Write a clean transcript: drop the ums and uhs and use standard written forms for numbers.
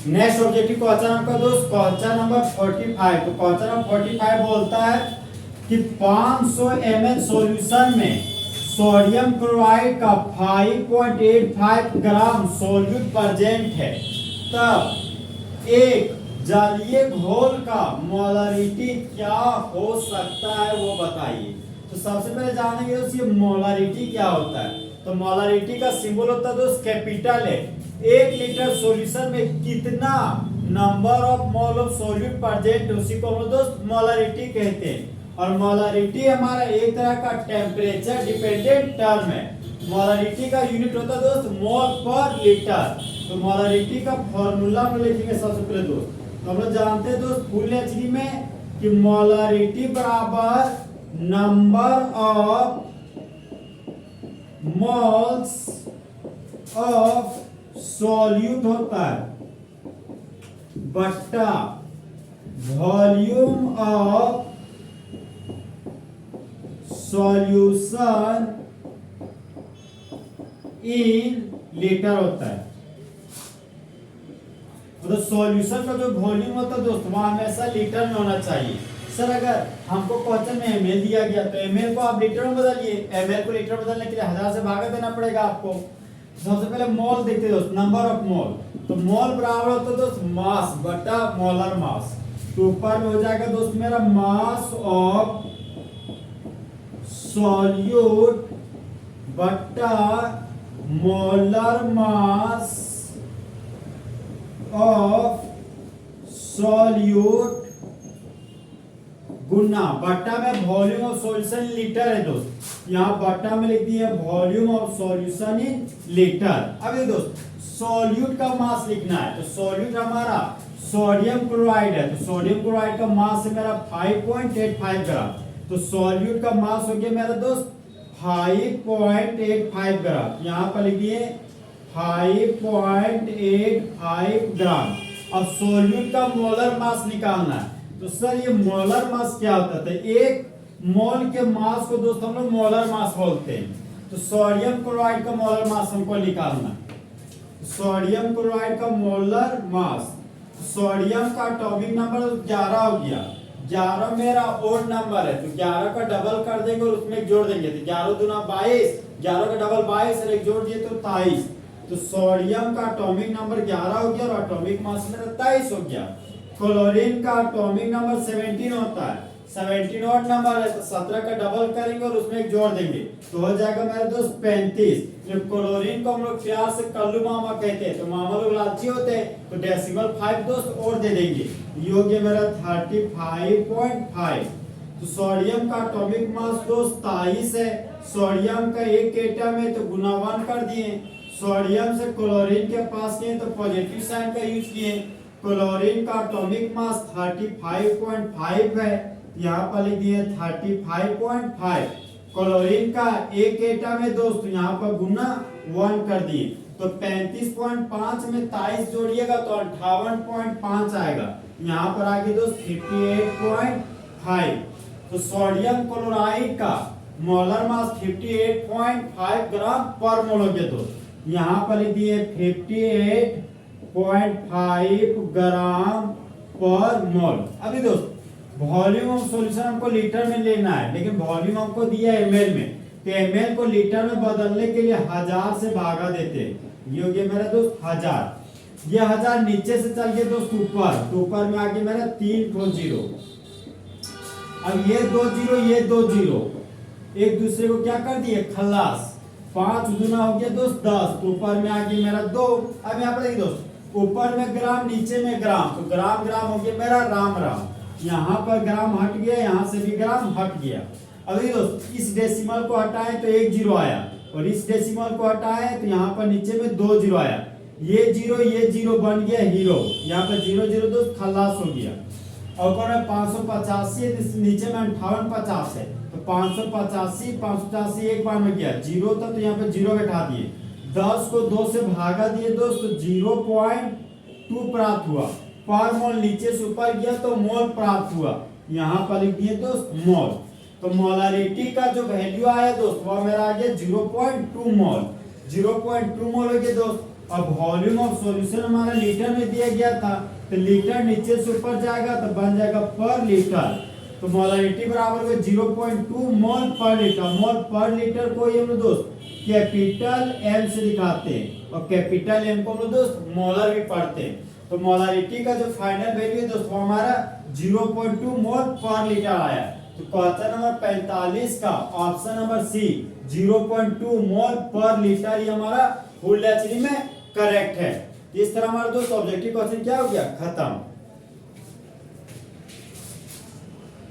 Next objective question आपका दोस्त question number 45। तो क्वेश्चन नंबर 45 बोलता है कि 500 ml सॉल्यूशन में सोडियम क्लोराइड का 5.85 ग्राम सॉल्यूट प्रेजेंट है, तब एक जलीय घोल का मोलारिटी क्या हो सकता है वो बताइए। तो सबसे पहले जानेंगे दोस्त ये मोलारिटी क्या होता है। तो मोलारिटी का सिंबल होता है दोस्त कैपिटल है। 1 लीटर सॉल्यूशन में कितना number of mole of solute present है उसी को हम दोस्त मोलारिटी कहते हैं। और मोलारिटी हमारा एक तरह का टेम्परेचर डिपेंडेंट टर्म है। मोलारिटी का यूनिट होता है दोस्त मोल पर लीटर। तो मोलारिटी का फॉर्मूला हम लिखेंगे सबसे पहले दोस्त। तो हम लोग जानते हैं दोस्त फुल एचडी में कि मोलारिटी बराबर number of moles of solute होता है बट्टा volume of solution in litre होता है। तो सॉल्यूशन का जो वॉल्यूम होता है दोस्त वहां हमेशा लीटर में होना चाहिए। सर अगर हमको क्वेश्चन में एमएल दिया गया तो एमएल को आप लीटर में बदलिए। एमएल को लीटर बदलने के लिए 1000 से भागा देना पड़ेगा आपको। सबसे पहले मोल देखते दोस्त, नंबर ऑफ मोल। तो मोल बराबर होता है दोस्त मास बटा मोलर मास। तो ऊपर में हो जाएगा दोस्त मेरा मास ऑफ सॉल्यूट बटा मोलर मास ऑफ सॉल्यूट गुना बट्टा में वॉल्यूम ऑफ सॉल्यूशन लीटर है दोस्त। यहाँ बट्टा में लिख दिया volume of solution in litre. अब ये दोस्त सॉल्यूट का मास लिखना है। तो सॉल्यूट हमारा सोडियम क्लोराइड है। तो सोडियम क्लोराइड का मास है मेरा 5.85 ग्राम। तो सॉल्यूट का मास हो गया मेरा दोस्त 5.85 ग्राम। यहाँ पर लिखिए 5.85 ग्राम। अब सॉल्यूट का मोलर मास निकालना है। तो सर ये मोलर मास क्या होता है? एक मोल के मास को दोस्त हम लोग मोलर मास बोलते हैं। तो सोडियम क्लोराइड का मोलर मास हमको निकालना है। सोडियम क्लोराइड का मोलर मास, सोडियम का एटॉमिक नंबर 11 हो गया। 11 मेरा ओड नंबर है। तो 11 का डबल कर देंगे और उसमें एक जोड़ देंगे। तो 11 दूना 22, 11 का डबल 22 और एक जोड़ दिए तो 23। तो सोडियम का एटॉमिक नंबर 11 हो गया और एटॉमिक मास मेरा 23 हो गया। क्लोरीन का एटॉमिक नंबर 17 होता है। 17 ऑड नंबर है। तो 17 का डबल करेंगे और उसमें एक जोड़ देंगे तो हो जाएगा मेरे दोस्त 35। जब क्लोरीन को हम लोग प्यार से कल्लू मामा कहते हैं तो मामा लोग लालची होते हैं तो डेसिमल 5 दोस्त और दे देंगे। ये हो गया मेरा 35.5। तो सोडियम का एटॉमिक मास दोस्त 23 है। सोडियम का एक एटम है तो गुना 1 कर दिए। सोडियम से क्लोरीन के पास किए तो पॉजिटिव साइन का यूज किए। क्लोरीन का एटॉमिक मास 35.5 है। यहाँ पर लिख दिए 35.5। क्लोरीन का एक एटम है दोस्तों, यहाँ पर गुना 1 कर दिए। तो 35.5 में 23 जोड़िएगा तो 58.5 आएगा। यहाँ पर आगे दोस्त 58.5। तो सोडियम क्लोराइड का मोलर मास 58.5 ग्राम पर मोल हो गया दोस्त। यहाँ पर लिख दिए 58.5 ग्राम पर मोल। अभी दोस्त वॉल्यूम ऑफ सॉल्यूशन हमको लीटर में लेना है, लेकिन वॉल्यूम हमको दिया है एमएल में। तो एमएल को लीटर में बदलने के लिए 1000 से भागा देते हैं। ये हो गया मेरा दोस्त 1000। ये 1000 नीचे से चल गया दोस्त ऊपर, तो ऊपर में आ गया मेरा 3 0। अब ये 2 0 ये 2 0 एक दूसरे को क्या कर दिए खल्लास। 5 गुना हो गया दोस्त 10। तो ऊपर में आ गया मेरा 2। अब यहाँ पर देखिए दोस्त ऊपर में ग्राम नीचे में ग्राम, तो ग्राम ग्राम हो गया मेरा राम राम। यहाँ पर ग्राम हट गया, यहाँ से भी ग्राम हट गया। अभी दोस्त इस डेसिमल को हटाएं तो 1 0 आया और इस डेसिमल को हटाएं तो यहाँ पर नीचे में 2 0 आया। ये 0 बन गया हीरो। यहाँ पर 0 0 दोस्त खल्लास हो गया। और ऊपर में 585 नीचे में 5850 है। तो 585 एक बार में गया 0 था तो यहाँ पे 0 बैठा दिए। 10 को 2 से भागा दिए दोस्त तो 0.2 प्राप्त हुआ। पर मोल नीचे से ऊपर गया तो मोल प्राप्त हुआ। यहाँ पर लिख दिए दोस्त मोल। तो मोलारिटी का जो वैल्यू आया दोस्त वह मेरा आ गया 0.2 मोल। 0.2 मोल हो गया दोस्त। अब वॉल्यूम ऑफ सॉल्यूशन हमारा लीटर में दिया गया था, तो लीटर नीचे से ऊपर जाएगा तो बन जाएगा पर लीटर। तो मोलरिटी बराबर है 0.2 मोल पर लीटर। मोल पर लीटर को ये हम लोग दोस्त कैपिटल एम से दिखाते हैं, और कैपिटल एम को हम लोग दोस्त मोलर भी पढ़ते हैं। तो मोलरिटी का जो फाइनल वैल्यू है दोस्तों हमारा 0.2 मोल पर लीटर आया। तो क्वेश्चन नंबर 45 का ऑप्शन नंबर सी 0.2 मोल पर लीटर ये हमारा फुल एचडी में करेक्ट है। इस तरह हमारा दोस्त ऑब्जेक्टिव क्वेश्चन क्या हो गया, खत्म।